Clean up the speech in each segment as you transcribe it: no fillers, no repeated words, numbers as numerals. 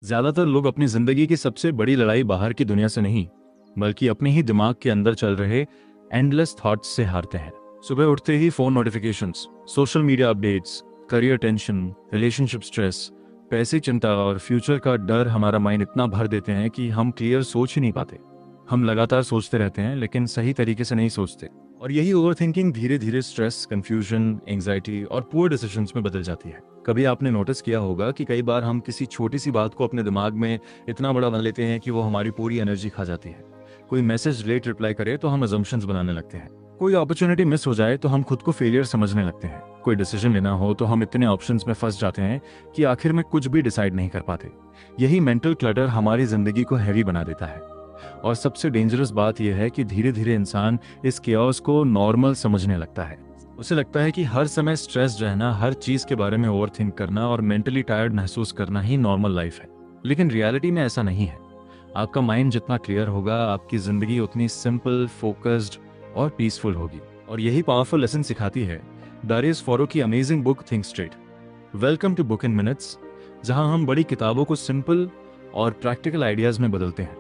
ज्यादातर लोग अपनी जिंदगी की सबसे बड़ी लड़ाई बाहर की दुनिया से नहीं, बल्कि अपने ही दिमाग के अंदर चल रहे एंडलेस थॉट्स से हारते हैं। सुबह उठते ही phone notifications, social media updates, career tension, relationship stress, पैसे चिंता और फ्यूचर का डर हमारा माइंड इतना भर देते हैं कि हम क्लियर सोच ही नहीं पाते। हम लगातार सोचते रहते हैं लेकिन सही तरीके से नहीं सोचते, और यही ओवरथिंकिंग धीरे धीरे स्ट्रेस, कंफ्यूजन, एंजाइटी और पुअर डिसीजंस में बदल जाती है। कभी आपने नोटिस किया होगा कि कई बार हम किसी छोटी सी बात को अपने दिमाग में इतना बड़ा बना लेते हैं कि वो हमारी पूरी एनर्जी खा जाती है। कोई मैसेज लेट रिप्लाई करे तो हम अजम्पशंस बनाने लगते हैं। कोई अपॉर्चुनिटी मिस हो जाए तो हम खुद को फेलियर समझने लगते हैं। कोई डिसीजन लेना हो तो हम इतने ऑप्शंस में फंस जाते हैं कि आखिर में कुछ भी डिसाइड नहीं कर पाते। यही मेंटल क्लटर हमारी जिंदगी को हैवी बना देता है। और सबसे डेंजरस बात यह है कि धीरे धीरे इंसान इस केओस को नॉर्मल समझने लगता है। उसे लगता है कि हर समय स्ट्रेस रहना, हर चीज के बारे में ओवरथिंक करना और मेंटली टायर्ड महसूस करना ही नॉर्मल लाइफ है। लेकिन रियलिटी में ऐसा नहीं है। आपका माइंड जितना क्लियर होगा, आपकी जिंदगी उतनी सिंपल, फोकस्ड और पीसफुल होगी। और यही पावरफुल लेसन सिखाती है डारियस फोरो की amazing book think straight. Welcome to book in minutes, जहां हम बड़ी किताबों को सिंपल और प्रैक्टिकल आइडियाज में बदलते हैं।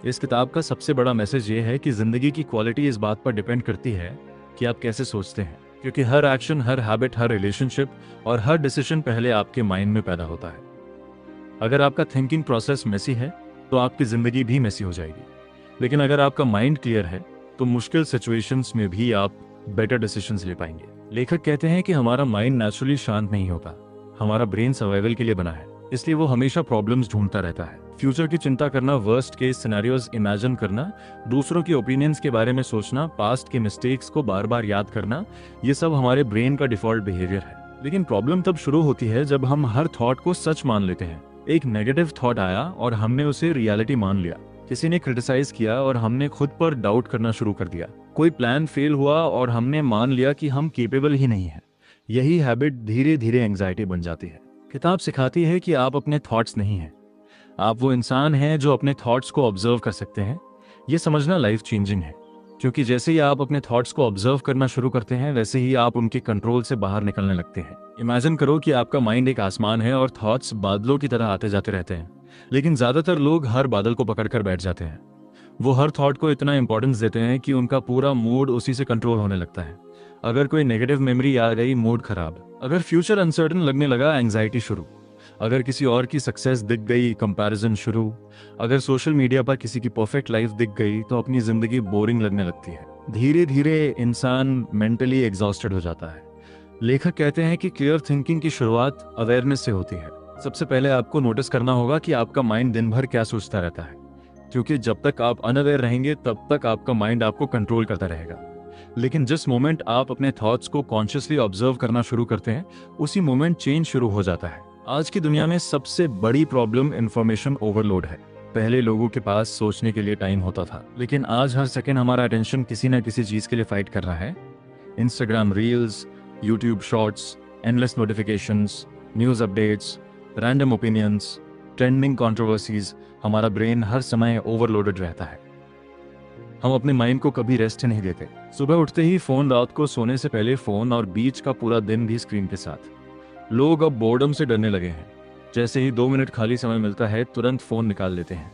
इस किताब का सबसे बड़ा मैसेज ये है कि जिंदगी की क्वालिटी इस बात पर डिपेंड करती है कि आप कैसे सोचते हैं, क्योंकि हर एक्शन, हर हैबिट, हर रिलेशनशिप और हर डिसीजन पहले आपके माइंड में पैदा होता है। अगर आपका थिंकिंग प्रोसेस मेसी है तो आपकी जिंदगी भी मेसी हो जाएगी। लेकिन अगर आपका माइंड क्लियर है तो मुश्किल सिचुएशंस में भी आप बेटर डिसीजंस ले पाएंगे। लेखक कहते हैं कि हमारा माइंड नेचुरली शांत नहीं होता। हमारा ब्रेन सर्वाइवल के लिए बना है, इसलिए वो हमेशा प्रॉब्लम्स ढूंढता रहता है। फ्यूचर की चिंता करना, वर्स्ट केस सिनेरियोज इमेजिन करना, दूसरों के ओपिनियंस के बारे में सोचना, पास्ट के मिस्टेक्स को बार बार याद करना, ये सब हमारे ब्रेन का डिफॉल्ट बिहेवियर है। लेकिन प्रॉब्लम तब शुरू होती है जब हम हर थॉट को सच मान लेते हैं। एक नेगेटिव थॉट आया और हमने उसे रियलिटी मान लिया। किसी ने क्रिटिसाइज किया और हमने खुद पर डाउट करना शुरू कर दिया। कोई प्लान फेल हुआ और हमने मान लिया कि हम केपेबल ही नहीं है। यही हैबिट धीरे धीरे एंजाइटी बन जाती है। किताब सिखाती है कि आप अपने थॉट्स नहीं हैं, आप वो इंसान हैं जो अपने थॉट्स को ऑब्जर्व कर सकते हैं। ये समझना लाइफ चेंजिंग है, क्योंकि जैसे ही आप अपने थॉट्स को ऑब्जर्व करना शुरू करते हैं, वैसे ही आप उनके कंट्रोल से बाहर निकलने लगते हैं। इमेजिन करो कि आपका माइंड एक आसमान है और थॉट्स बादलों की तरह आते जाते रहते हैं। लेकिन ज्यादातर लोग हर बादल को पकड़कर बैठ जाते हैं। वो हर थॉट को इतना इंपॉर्टेंस देते हैं कि उनका पूरा मूड उसी से कंट्रोल होने लगता है। अगर कोई नेगेटिव मेमोरी आ गई, मूड खराब। अगर फ्यूचर अनसर्टन लगने लगा, एंग्जाइटी शुरू। अगर किसी और की सक्सेस दिख गई, कंपैरिजन शुरू। अगर सोशल मीडिया पर किसी की परफेक्ट लाइफ दिख गई तो अपनी जिंदगी बोरिंग लगने लगती है। धीरे धीरे इंसान मेंटली एग्जॉस्टेड हो जाता है। लेखक कहते हैं कि क्लियर थिंकिंग की शुरुआत अवेयरनेस से होती है। सबसे पहले आपको नोटिस करना होगा कि आपका माइंड दिन भर क्या सोचता रहता है, क्योंकि जब तक आप अनअवेयर रहेंगे तब तक आपका माइंड आपको कंट्रोल करता रहेगा। लेकिन जिस मोमेंट आप अपने थॉट्स को कॉन्शियसली ऑब्जर्व करना शुरू करते हैं, उसी मोमेंट चेंज शुरू हो जाता है। आज की दुनिया में सबसे बड़ी प्रॉब्लम इंफॉर्मेशन ओवरलोड है। पहले लोगों के पास सोचने के लिए टाइम होता था, लेकिन आज हर सेकंड हमारा अटेंशन किसी न किसी चीज के लिए फाइट कर रहा है। Instagram reels, YouTube shorts, endless notifications, news updates, random opinions, trending controversies, हमारा ब्रेन हर समय ओवरलोडेड रहता है। हम अपने माइंड को कभी रेस्ट नहीं देते। सुबह उठते ही फोन, रात को सोने से पहले फोन, और बीच का पूरा दिन भी स्क्रीन के साथ। लोग अब बोर्डम से डरने लगे हैं। जैसे ही 2 मिनट खाली समय मिलता है, तुरंत फोन निकाल लेते हैं।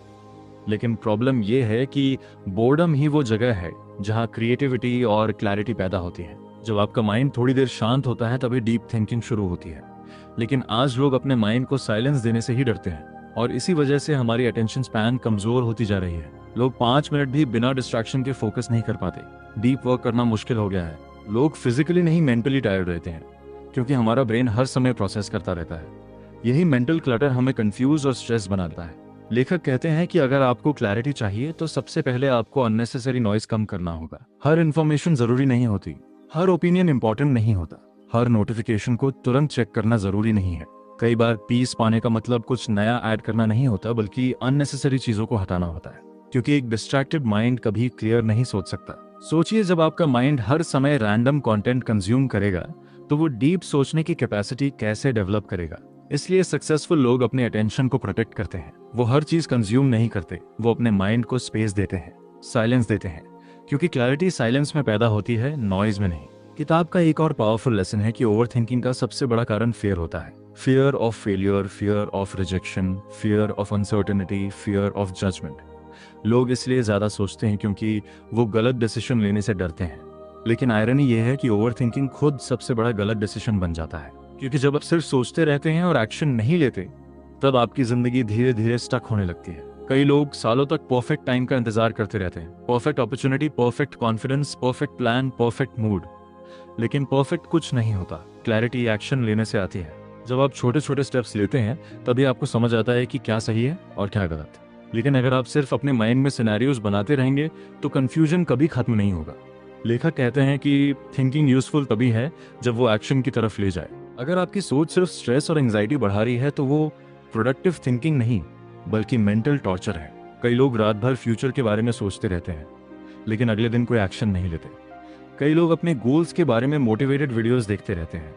लेकिन प्रॉब्लम यह है कि बोर्डम ही वो जगह है जहां क्रिएटिविटी और क्लैरिटी पैदा होती है। जब आपका माइंड थोड़ी देर शांत होता है, तभी डीप थिंकिंग शुरू होती है। लेकिन आज लोग अपने माइंड को साइलेंस देने से ही डरते हैं, और इसी वजह से हमारी अटेंशन स्पैन कमजोर होती जा रही है। लोग 5 मिनट भी बिना डिस्ट्रैक्शन के फोकस नहीं कर पाते। डीप वर्क करना मुश्किल हो गया है। लोग फिजिकली नहीं, मेंटली टायर्ड रहते हैं, क्योंकि हमारा ब्रेन हर समय प्रोसेस करता रहता है। यही मेंटल क्लटर हमें कंफ्यूज और स्ट्रेस बनाता है। लेखक कहते हैं कि अगर आपको क्लैरिटी चाहिए तो सबसे पहले आपको अननेसेसरी नॉइज कम करना होगा। हर इंफॉर्मेशन जरूरी नहीं होती, हर ओपिनियन इंपॉर्टेंट नहीं होता, हर नोटिफिकेशन को तुरंत चेक करना जरूरी नहीं है। कई बार पीस पाने का मतलब कुछ नया ऐड करना नहीं होता, बल्कि अननेसेसरी चीजों को हटाना होता है, क्योंकि एक डिस्ट्रैक्टेड माइंड कभी क्लियर नहीं सोच सकता। सोचिए, जब आपका माइंड हर समय रैंडम कंटेंट कंज्यूम करेगा तो वो डीप सोचने की कैपेसिटी कैसे डेवलप करेगा। इसलिए सक्सेसफुल लोग अपने अटेंशन को प्रोटेक्ट करते हैं। वो हर चीज कंज्यूम नहीं करते, वो अपने माइंड को स्पेस देते हैं, साइलेंस देते हैं, क्योंकि क्लैरिटी साइलेंस में पैदा होती है, नॉइज में नहीं। किताब का एक और पावरफुल लेसन है कि ओवरथिंकिंग का सबसे बड़ा कारण फेयर होता है। Fear of failure, fear of rejection, fear of uncertainty, fear of judgement. लोग इसलिए ज़्यादा सोचते हैं क्योंकि वो गलत डिसीजन लेने से डरते हैं। लेकिन आयरनी ये है कि ओवर थिंकिंग खुद सबसे बड़ा गलत डिसीजन बन जाता है, क्योंकि जब आप सिर्फ सोचते रहते हैं और एक्शन नहीं लेते, तब आपकी जिंदगी धीरे धीरे स्टक होने लगती है। कई लोग सालों तक परफेक्ट टाइम का इंतजार करते रहते हैं, perfect opportunity, perfect confidence, perfect plan, perfect mood. लेकिन परफेक्ट कुछ नहीं होता, क्लैरिटी एक्शन लेने से आती है। जब आप छोटे छोटे स्टेप्स लेते हैं तभी आपको समझ आता है कि क्या सही है और क्या गलत। लेकिन अगर आप सिर्फ अपने माइंड में सिनेरियोज बनाते रहेंगे तो कंफ्यूजन कभी खत्म नहीं होगा। लेखक कहते हैं कि थिंकिंग यूजफुल तभी है जब वो एक्शन की तरफ ले जाए। अगर आपकी सोच सिर्फ स्ट्रेस और एंजाइटी बढ़ा रही है तो वो प्रोडक्टिव थिंकिंग नहीं बल्कि मेंटल टॉर्चर है। कई लोग रात भर फ्यूचर के बारे में सोचते रहते हैं लेकिन अगले दिन कोई एक्शन नहीं लेते। कई लोग अपने गोल्स के बारे में मोटिवेटेड वीडियोस देखते रहते हैं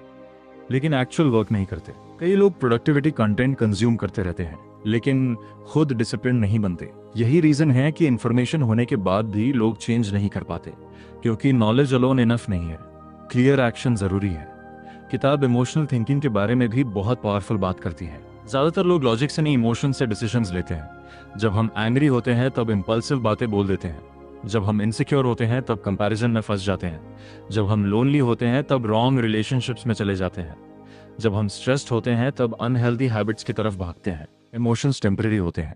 लेकिन एक्चुअल वर्क नहीं करते। कई लोग प्रोडक्टिविटी कंटेंट कंज्यूम करते रहते हैं लेकिन खुद डिसिप्लिन नहीं बनते। यही रीजन है कि इंफॉर्मेशन होने के बाद भी लोग चेंज नहीं कर पाते, क्योंकि नॉलेज अलोन इनफ नहीं है, क्लियर एक्शन जरूरी है। किताब इमोशनल थिंकिंग के बारे में भी बहुत पावरफुल बात करती है। ज्यादातर लोग लॉजिक से नहीं इमोशन से डिसीजंस लेते हैं। जब हम एंग्री होते हैं तब इम्पल्सिव बातें बोल देते हैं। जब हम इनसिक्योर होते हैं तब कंपैरिजन में फंस जाते हैं। जब हम लोनली होते हैं तब रॉन्ग रिलेशनशिप्स में चले जाते हैं। जब हम स्ट्रेस्ड होते हैं तब अनहेल्दी हैबिट्स की तरफ भागते हैं। इमोशंस टेम्परेरी होते हैं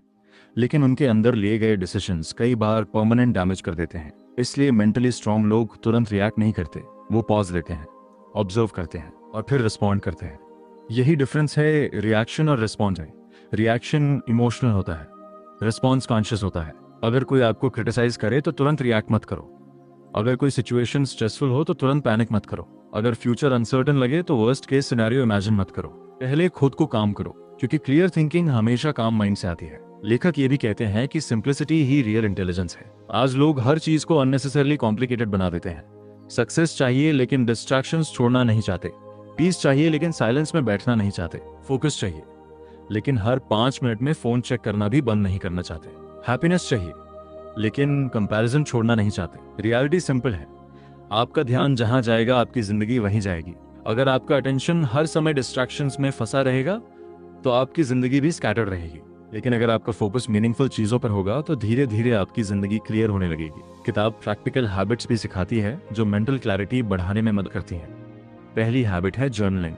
लेकिन उनके अंदर लिए गए डिसीजंस कई बार परमानेंट डैमेज कर देते हैं। इसलिए मेंटली स्ट्रांग लोग तुरंत रिएक्ट नहीं करते, वो पॉज लेते हैं, ऑब्जर्व करते हैं और फिर रिस्पॉन्ड करते हैं। यही डिफरेंस है रिएक्शन और रिस्पॉन्स में। रिएक्शन इमोशनल होता है, रिस्पॉन्स कॉन्शियस होता है। अगर कोई आपको क्रिटिसाइज करे तो तुरंत रिएक्ट मत करो। अगर कोई सिचुएशन स्ट्रेसफुल हो तो तुरंत पैनिक मत करो। अगर फ्यूचर अनसर्टन लगे तो वर्स्ट केस सिनेरियो इमेजिन मत करो। पहले खुद को काम करो, क्योंकि क्लियर थिंकिंग हमेशा काम माइंड से आती है। लेखक ये भी कहते हैं कि सिंप्लिसिटी ही रियल इंटेलिजेंस है। आज लोग हर चीज को अननेसेसरली कॉम्प्लिकेटेड बना देते हैं। सक्सेस चाहिए लेकिन डिस्ट्रैक्शंस छोड़ना नहीं चाहते। पीस चाहिए लेकिन साइलेंस में बैठना नहीं चाहते। फोकस चाहिए लेकिन हर 5 मिनट में फोन चेक करना भी बंद नहीं करना चाहते। हैप्पीनेस चाहिए लेकिन कंपैरिजन छोड़ना नहीं चाहते। रियलिटी सिंपल है, आपका ध्यान जहां जाएगा आपकी जिंदगी वहीं जाएगी। अगर आपका अटेंशन हर समय डिस्ट्रैक्शंस में फंसा रहेगा तो आपकी जिंदगी भी स्कैटर्ड रहेगी। लेकिन अगर आपका फोकस मीनिंगफुल चीजों पर होगा तो धीरे धीरे आपकी जिंदगी क्लियर होने लगेगी। किताब प्रैक्टिकल हैबिट्स भी सिखाती है जो मेंटल क्लैरिटी बढ़ाने में मदद करती हैं। पहली हैबिट है जर्नलिंग,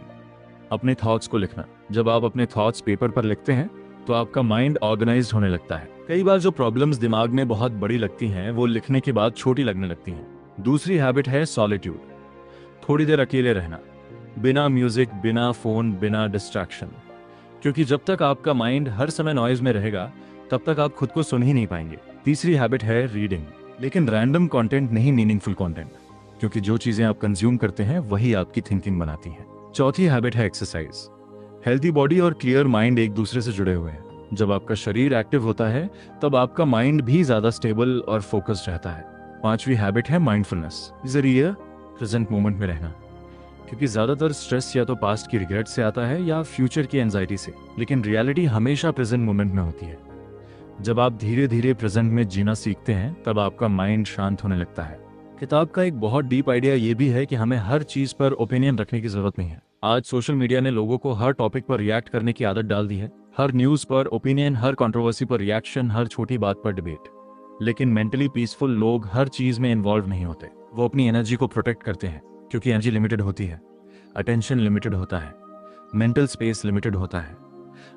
अपने थॉट्स को लिखना। जब आप अपने थॉट्स पेपर पर लिखते हैं तो आपका माइंड ऑर्गेनाइज्ड होने लगता है। कई बार जो प्रॉब्लम्स दिमाग में बहुत बड़ी लगती हैं वो लिखने के बाद छोटी लगने लगती हैं। दूसरी हैबिट है सॉलिट्यूड, थोड़ी देर अकेले रहना, बिना म्यूजिक, बिना फोन, बिना डिस्ट्रैक्शन। क्योंकि जब तक आपका माइंड हर समय नॉइज में रहेगा तब तक आप खुद को सुन ही नहीं पाएंगे। तीसरी हैबिट है रीडिंग, लेकिन रैंडम कंटेंट नहीं, मीनिंगफुल कंटेंट, क्योंकि जो चीजें आप कंज्यूम करते हैं वही आपकी थिंकिंग बनाती हैं। चौथी हैबिट है एक्सरसाइज। हेल्थी बॉडी और क्लियर माइंड एक दूसरे से जुड़े हुए हैं। जब आपका शरीर एक्टिव होता है तब आपका माइंड भी ज्यादा स्टेबल और फोकस्ड रहता है। पांचवी हैबिट है माइंडफुलनेस, जरिए प्रेजेंट मोमेंट में रहना, क्योंकि ज्यादातर स्ट्रेस या तो पास्ट की रिग्रेट से आता है या फ्यूचर की एंजाइटी से, लेकिन रियलिटी हमेशा प्रेजेंट मोमेंट में होती है। जब आप धीरे धीरे प्रेजेंट में जीना सीखते हैं तब आपका माइंड शांत होने लगता है। किताब का एक बहुत डीप आइडिया ये भी है कि हमें हर चीज पर ओपिनियन रखने की जरूरत नहीं है। आज सोशल मीडिया ने लोगों को हर टॉपिक पर रिएक्ट करने की आदत डाल दी है। हर न्यूज पर ओपिनियन, हर कंट्रोवर्सी पर रिएक्शन, हर छोटी बात पर डिबेट। लेकिन मेंटली पीसफुल लोग हर चीज में इन्वॉल्व नहीं होते। वो अपनी एनर्जी को प्रोटेक्ट करते हैं, क्योंकि एनर्जी लिमिटेड होती है, अटेंशन लिमिटेड होता है, मेंटल स्पेस लिमिटेड होता है।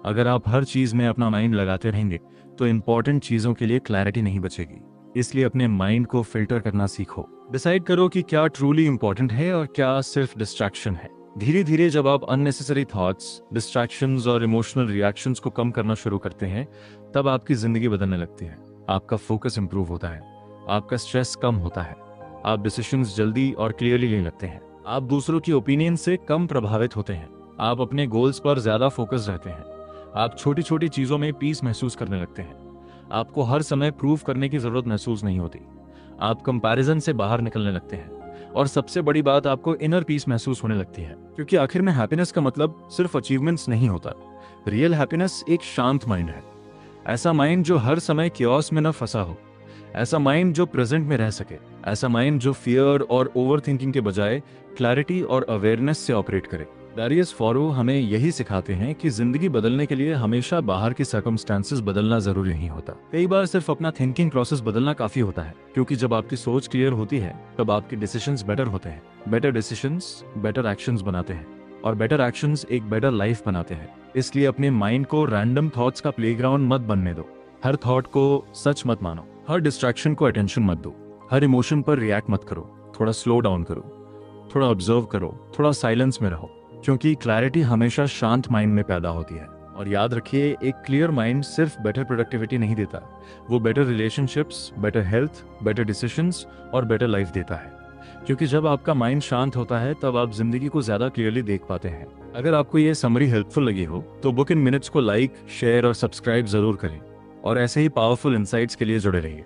अगर आप हर चीज में अपना माइंड लगाते रहेंगे तो इंपॉर्टेंट चीजों के लिए क्लैरिटी नहीं बचेगी। इसलिए अपने माइंड को फिल्टर करना सीखो। डिसाइड करो कि क्या ट्रूली इंपॉर्टेंट है और क्या सिर्फ डिस्ट्रैक्शन है। धीरे धीरे जब आप अननेसेसरी थॉट्स, डिस्ट्रैक्शंस और इमोशनल रिएक्शंस को कम करना शुरू करते हैं तब आपकी जिंदगी बदलने लगती है। आपका फोकस इंप्रूव होता है, आपका स्ट्रेस कम होता है, आप डिसीजंस जल्दी और क्लियरली लेने लगते हैं, आप दूसरों की ओपिनियन से कम प्रभावित होते हैं, आप अपने गोल्स पर ज्यादा फोकस रहते हैं, आप छोटी छोटी चीजों में पीस महसूस करने लगते हैं, आपको हर समय प्रूव करने की जरूरत महसूस नहीं होती, आप कंपैरिजन से बाहर निकलने लगते हैं और सबसे बड़ी बात, आपको इनर पीस महसूस होने लगती है। क्योंकि आखिर में हैप्पीनेस का मतलब सिर्फ अचीवमेंट्स नहीं होता। रियल हैप्पीनेस एक शांत माइंड है, ऐसा माइंड जो हर समय क्योस में न फंसा हो, ऐसा माइंड जो प्रेजेंट में रह सके, ऐसा माइंड जो फियर और ओवर थिंकिंग के बजाय क्लैरिटी और अवेयरनेस से ऑपरेट करे। डारियस फोरो हमें यही सिखाते हैं कि जिंदगी बदलने के लिए हमेशा बाहर की सर्कमस्टेंसेस बदलना जरूरी नहीं होता। कई बार सिर्फ अपना थिंकिंग प्रोसेस बदलना काफी होता है, क्योंकि जब आपकी सोच क्लियर होती है तब आपके डिसीजंस बेटर होते हैं। बेटर डिसीजंस बेटर एक्शंस बनाते हैं, और बेटर एक्शंस एक बेटर लाइफ बनाते हैं। इसलिए अपने माइंड को रैंडम थॉट्स का प्लेग्राउंड मत बनने दो। हर थॉट को सच मत मानो, हर डिस्ट्रैक्शन को अटेंशन मत दो, हर इमोशन पर रिएक्ट मत करो। थोड़ा स्लो डाउन करो, थोड़ा ऑब्जर्व करो, थोड़ा साइलेंस में रहो, क्योंकि क्लैरिटी हमेशा शांत माइंड में पैदा होती है। और याद रखिए, एक क्लियर माइंड सिर्फ बेटर प्रोडक्टिविटी नहीं देता, वो better relationships, better health, better decisions और बेटर लाइफ देता है। क्योंकि जब आपका माइंड शांत होता है तब आप जिंदगी को ज्यादा क्लियरली देख पाते हैं। अगर आपको ये समरी हेल्पफुल लगी हो तो बुक इन मिनट्स को लाइक, शेयर और सब्सक्राइब जरूर करें, और ऐसे ही पावरफुल इंसाइट्स के लिए जुड़े रहिए।